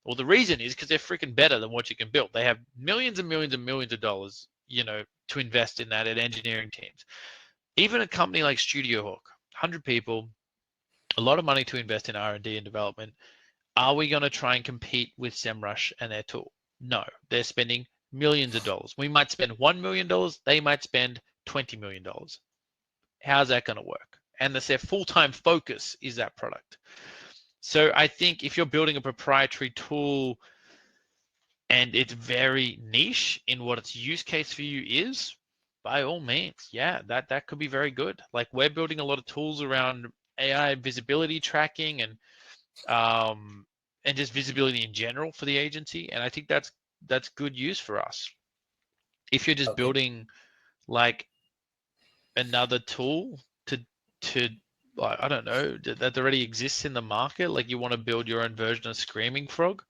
Well, the reason is because they're freaking better than what you can build. They have millions and millions and millions of dollars, to invest in that at engineering teams. Even a company like StudioHawk, 100 people, a lot of money to invest in R&D and development. Are we going to try and compete with SEMrush and their tool? No, they're spending millions of dollars. We might spend $1 million, they might spend $20 million. How's that going to work? And that's their full-time focus is that product. So I think if you're building a proprietary tool and it's very niche in what its use case for you is, by all means, yeah, that could be very good. Like we're building a lot of tools around AI visibility tracking and just visibility in general for the agency, and I think that's good use for us. If you're just Okay. building like another tool to like, I don't know, that already exists in the market, like you want to build your own version of Screaming Frog,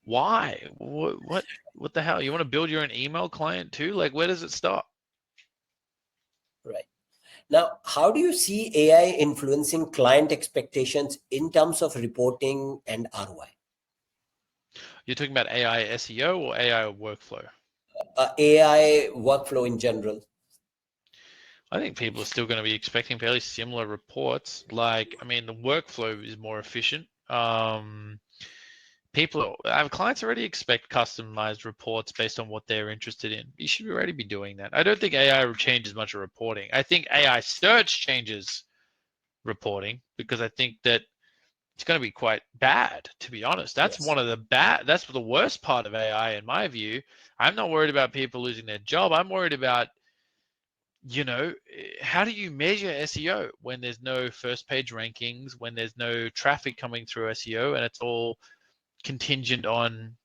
why? What the hell? You want to build your own email client too? Like where does it stop? Right. Now, how do you see AI influencing client expectations in terms of reporting and ROI? You're talking about AI SEO or AI workflow? AI workflow in general. I think people are still going to be expecting fairly similar reports. Like, I mean, the workflow is more efficient. Our clients already expect customized reports based on what they're interested in. You should already be doing that. I don't think AI changes much of reporting. I think AI search changes reporting because I think that it's going to be quite bad, to be honest. That's Yes. one of the that's the worst part of AI in my view. I'm not worried about people losing their job. I'm worried about, how do you measure SEO when there's no first page rankings, when there's no traffic coming through SEO, and it's all contingent on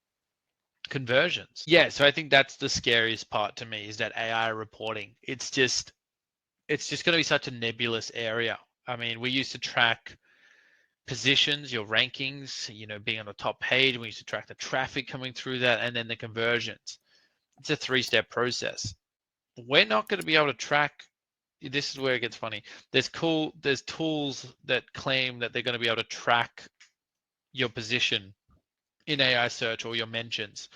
conversions? Yeah, so I think that's the scariest part to me is that AI reporting. It's just going to be such a nebulous area. I mean, we used to track positions, your rankings, being on the top page. We used to track the traffic coming through that and then the conversions. It's a three-step process. We're not going to be able to track. This is where it gets funny. There's tools that claim that they're going to be able to track your position in AI search or your mentions,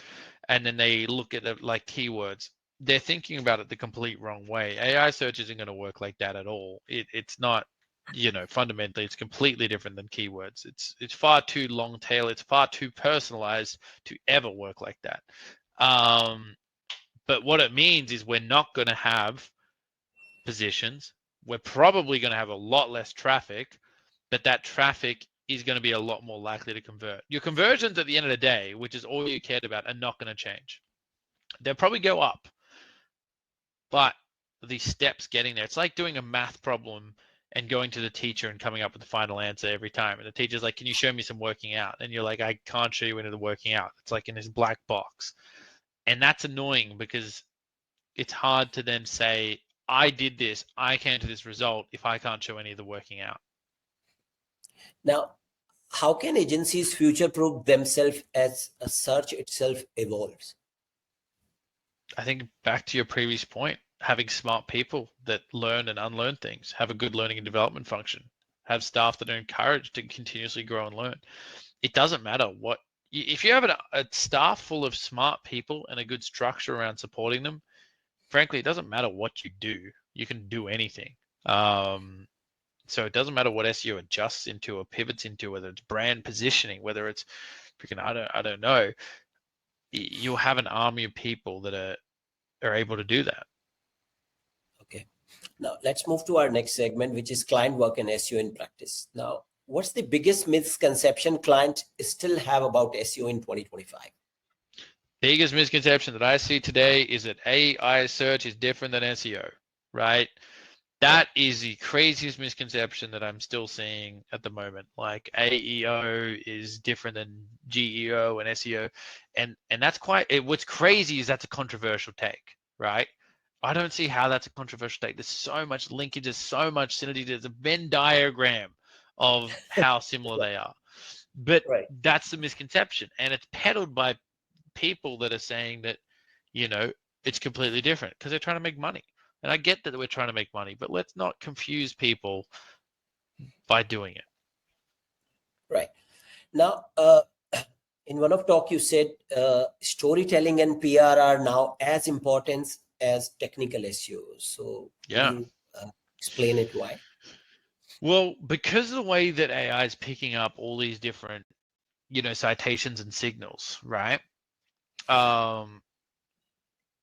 and then they look at it like keywords. They're thinking about it the complete wrong way. AI search isn't going to work like that at all. It's not, fundamentally, it's completely different than keywords. It's far too long tail. It's far too personalized to ever work like that. But what it means is we're not going to have positions. We're probably going to have a lot less traffic, but that traffic is going to be a lot more likely to convert. Your conversions at the end of the day, which is all you cared about, are not going to change. They'll probably go up, but the steps getting there, it's like doing a math problem and going to the teacher and coming up with the final answer every time. And the teacher's like, can you show me some working out? And you're like, I can't show you any of the working out. It's like in this black box. And that's annoying because it's hard to then say, I did this, I came to this result if I can't show any of the working out. Now, how can agencies future-proof themselves as a search itself evolves? I think back to your previous point, having smart people that learn and unlearn things, have a good learning and development function, have staff that are encouraged to continuously grow and learn. It doesn't matter what, if you have a staff full of smart people and a good structure around supporting them, frankly, it doesn't matter what you do. You can do anything. So it doesn't matter what SEO adjusts into or pivots into, whether it's brand positioning, whether it's freaking, I don't know. You'll have an army of people that are able to do that. Okay. Now, let's move to our next segment, which is client work and SEO in practice. Now, what's the biggest misconception clients still have about SEO in 2025? Biggest misconception that I see today is that AI search is different than SEO, right? That is the craziest misconception that I'm still seeing at the moment. Like AEO is different than GEO and SEO, and that's what's crazy is that's a controversial take, right? I don't see how that's a controversial take. There's so much linkage, there's so much synergy. There's a Venn diagram of how similar they are, but Right. that's the misconception, and it's peddled by people that are saying that, you know, it's completely different because they're trying to make money. And I get that we're trying to make money, but let's not confuse people by doing it. Right. Now, in one of talk, you said storytelling and PR are now as important as technical SEO. So could Yeah. you explain it why? Well, because of the way that AI is picking up all these different, citations and signals, right? Um,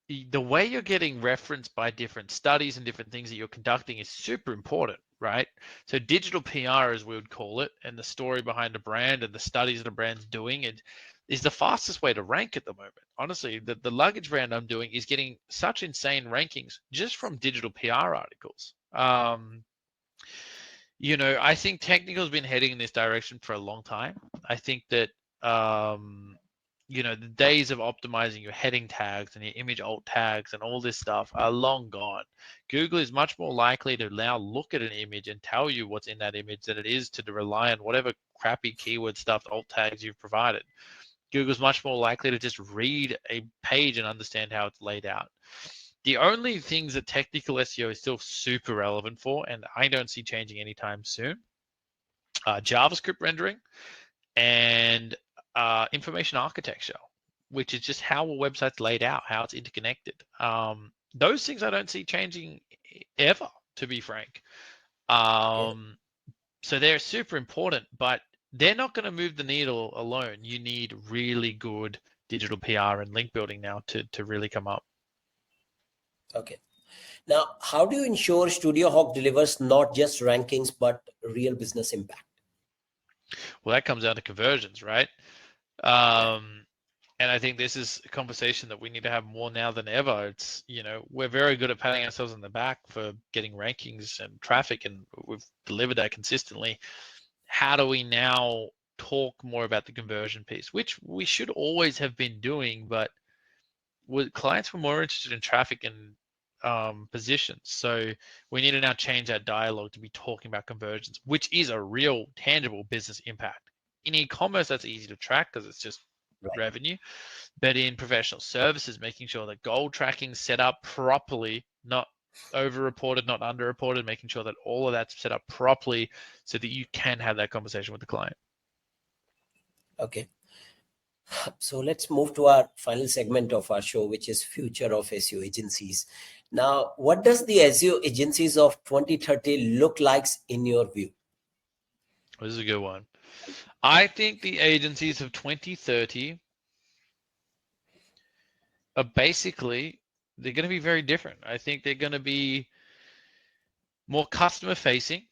the way you're getting referenced by different studies and different things that you're conducting is super important, right? So digital PR, as we would call it, and the story behind a brand and the studies that a brand's doing, it is the fastest way to rank at the moment. Honestly, the luggage brand I'm doing is getting such insane rankings just from digital PR articles. I think technical's been heading in this direction for a long time. I think that the days of optimizing your heading tags and your image alt tags and all this stuff are long gone. Google is much more likely to now look at an image and tell you what's in that image than it is to rely on whatever crappy keyword stuff, alt tags you've provided. Google's much more likely to just read a page and understand how it's laid out. The only things that technical SEO is still super relevant for, and I don't see changing anytime soon, JavaScript rendering and information architecture, which is just how a website's laid out, how it's interconnected. Those things I don't see changing ever, to be frank. Okay. So they're super important, but they're not going to move the needle alone. You need really good digital PR and link building now to really come up. Okay. Now, how do you ensure StudioHawk delivers not just rankings but real business impact? Well, that comes down to conversions, right? Yeah. And I think this is a conversation that we need to have more now than ever. It's, we're very good at patting ourselves on the back for getting rankings and traffic, and we've delivered that consistently. How do we now talk more about the conversion piece, which we should always have been doing, but clients were more interested in traffic and positions. So we need to now change that dialogue to be talking about conversions, which is a real tangible business impact. In e-commerce, that's easy to track because it's just Right. revenue. But in professional services, making sure that goal tracking is set up properly, not over-reported, not under-reported, making sure that all of that's set up properly so that you can have that conversation with the client. Okay. So let's move to our final segment of our show, which is future of SEO agencies. Now, what does the SEO agencies of 2030 look like in your view? This is a good one. I think the agencies of 2030 are basically, they're going to be very different. I think they're going to be more customer facing,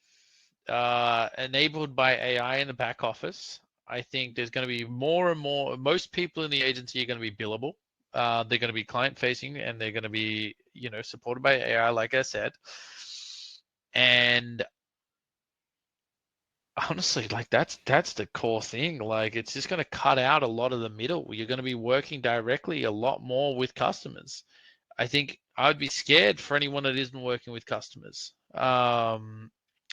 enabled by AI in the back office. I think there's going to be more and more, most people in the agency are going to be billable. They're going to be client facing, and they're going to be, supported by AI, like I said. And honestly, like that's the core thing. Like it's just going to cut out a lot of the middle. You're going to be working directly a lot more with customers. I think I'd be scared for anyone that isn't working with customers.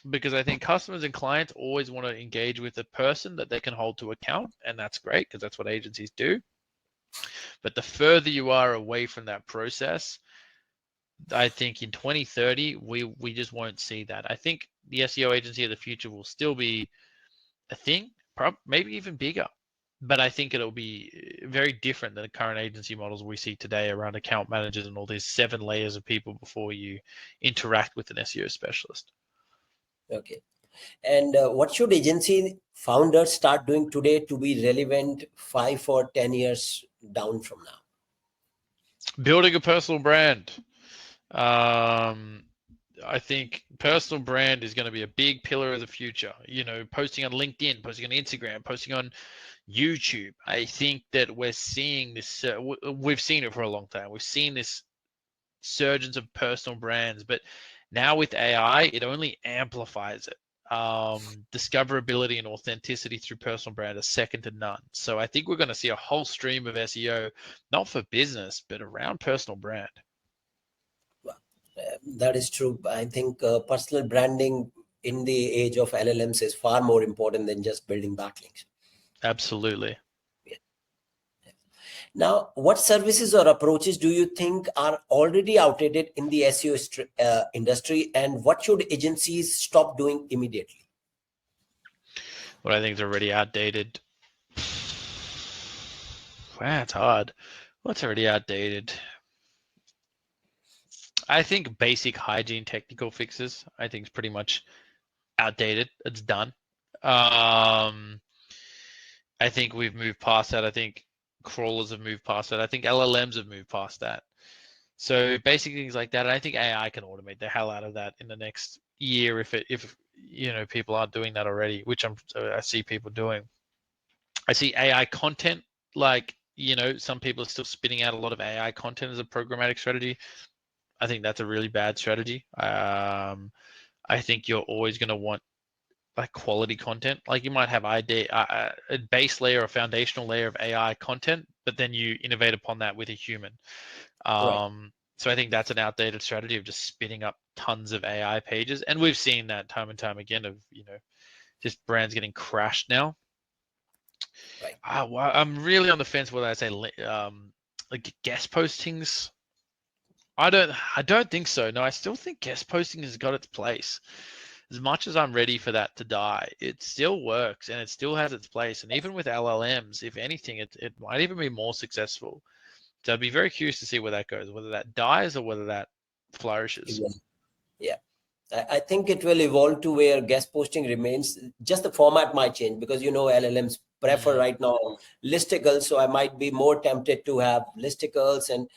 Because I think customers and clients always want to engage with a person that they can hold to account, and that's great because that's what agencies do. But the further you are away from that process, I think in 2030 we just won't see that. I think the SEO agency of the future will still be a thing, maybe even bigger. But I think it'll be very different than the current agency models we see today around account managers and all these 7 layers of people before you interact with an SEO specialist. Okay. And what should agency founders start doing today to be relevant 5 or 10 years down from now? Building a personal brand. Um, I think personal brand is going to be a big pillar of the future. Posting on LinkedIn, posting on Instagram, posting on YouTube. I think that we're seeing this. We've seen it for a long time. We've seen this surgence of personal brands, but now with AI, it only amplifies it. Discoverability and authenticity through personal brand are second to none. So I think we're going to see a whole stream of SEO, not for business, but around personal brand. That is true. I think personal branding in the age of LLMs is far more important than just building backlinks. Absolutely. Yeah. Now, what services or approaches do you think are already outdated in the SEO industry, and what should agencies stop doing immediately? What I think is already outdated. Wow, it's hard. What's already outdated? I think basic hygiene technical fixes, I think is pretty much outdated. It's done. I think we've moved past that. I think crawlers have moved past that. I think LLMs have moved past that. So basic things like that. And I think AI can automate the hell out of that in the next year if people aren't doing that already, which I see people doing. I see AI content, like, some people are still spitting out a lot of AI content as a programmatic strategy. I think that's a really bad strategy. I think you're always going to want like quality content. Like you might have a base layer or foundational layer of AI content, but then you innovate upon that with a human. Right. So I think that's an outdated strategy of just spinning up tons of AI pages, and we've seen that time and time again of just brands getting crashed now. Right. I'm really on the fence whether I say like guest postings. I don't think so. No, I still think guest posting has got its place. As much as I'm ready for that to die, it still works and it still has its place. And even with LLMs, if anything, it might even be more successful. So I'd be very curious to see where that goes, whether that dies or whether that flourishes. Yeah. Yeah. I think it will evolve to where guest posting remains. Just the format might change because LLMs prefer Mm, right now listicles, so I might be more tempted to have listicles and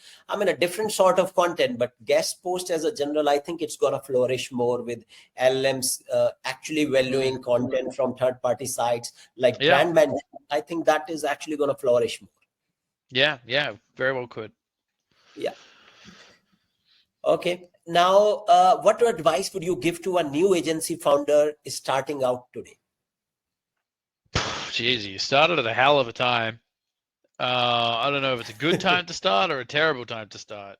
a different sort of content. But guest post as a general, I think it's gonna flourish more with LLMs actually mm. valuing content from third-party sites like Yeah, brand management. I think that is actually gonna flourish more. yeah, very well could. Yeah. Okay. Now, what advice would you give to a new agency founder starting out today? Jeez, you started at a hell of a time. I don't know if it's a good time to start or a terrible time to start.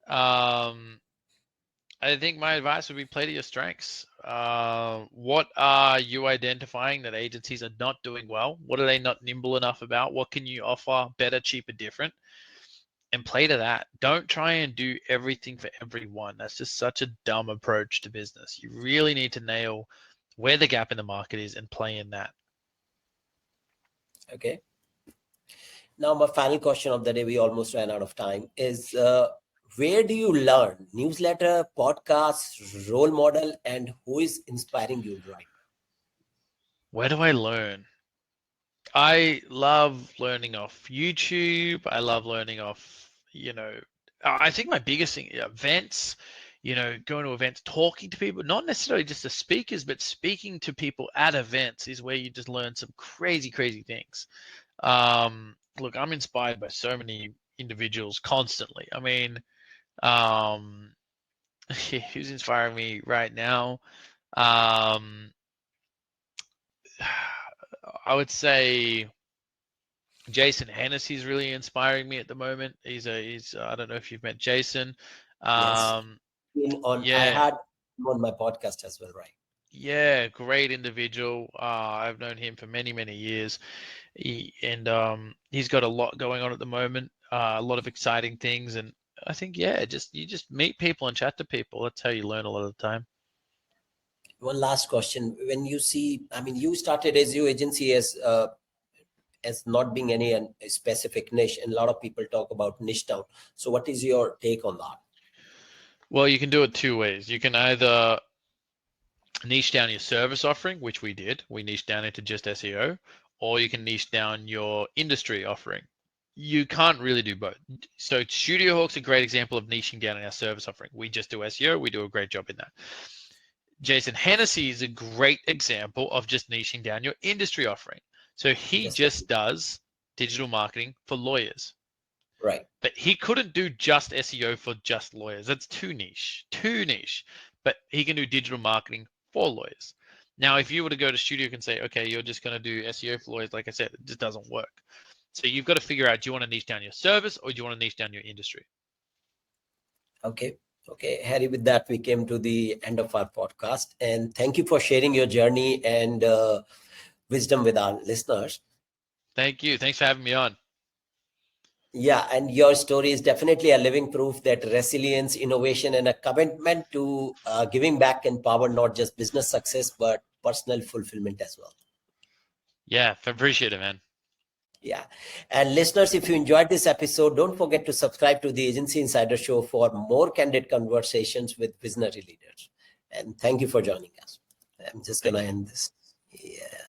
Um, I think my advice would be play to your strengths. What are you identifying that agencies are not doing well? What are they not nimble enough about? What can you offer better, cheaper, different? And play to that. Don't try and do everything for everyone. That's just such a dumb approach to business. You really need to nail where the gap in the market is and play in that. Okay. Now, my final question of the day, we almost ran out of time, is where do you learn? Newsletter, podcasts, role model, and who is inspiring you right Where do I learn? I love learning off YouTube. I love learning off, I think my biggest thing, events, going to events, talking to people, not necessarily just the speakers, but speaking to people at events is where you just learn some crazy, crazy things. Look, I'm inspired by so many individuals constantly. I mean, um, who's inspiring me right now? Um, I would say Jason Hennessy is really inspiring me at the moment. He's I don't know if you've met Jason. now? Yes. I Yeah, had him on my podcast as well, right? yeah, great individual. I've known him for many, many years. He's got a lot going on at the moment. A lot of exciting things, and I think you just meet people and chat to people. That's how you learn a lot of the time. One last question. When you see, you started SEO agency as not being any specific niche, and a lot of people talk about niche down. So, what is your take on that? Well, you can do it two ways. You can either niche down your service offering, which we did. We niched down into just SEO, or you can niche down your industry offering. You can't really do both. So StudioHawk's a great example of niching down in our service offering. We just do SEO. We do a great job in that. Jason Hennessy is a great example of just niching down your industry offering. So he Just just does digital marketing for lawyers. right. But he couldn't do just SEO for just lawyers. That's too niche, too niche. But he can do digital marketing for lawyers. Now, if you were to go to Studio and say, okay, you're just going to do SEO for lawyers, like I said, it just doesn't work. So you've got to figure out, do you want to niche down your service or do you want to niche down your industry? Okay. Okay, Harry, with that, we came to the end of our podcast. And thank you for sharing your journey and wisdom with our listeners. Thank you. Thanks for having me on. Yeah, and your story is definitely a living proof that resilience, innovation, and a commitment to giving back can power not just business success, but personal fulfillment as well. Yeah, appreciate it, man. Yeah. And listeners, if you enjoyed this episode, don't forget to subscribe to the Agency Insider Show for more candid conversations with visionary leaders. And thank you for joining us. I'm just going Thank to you. end this. Yeah.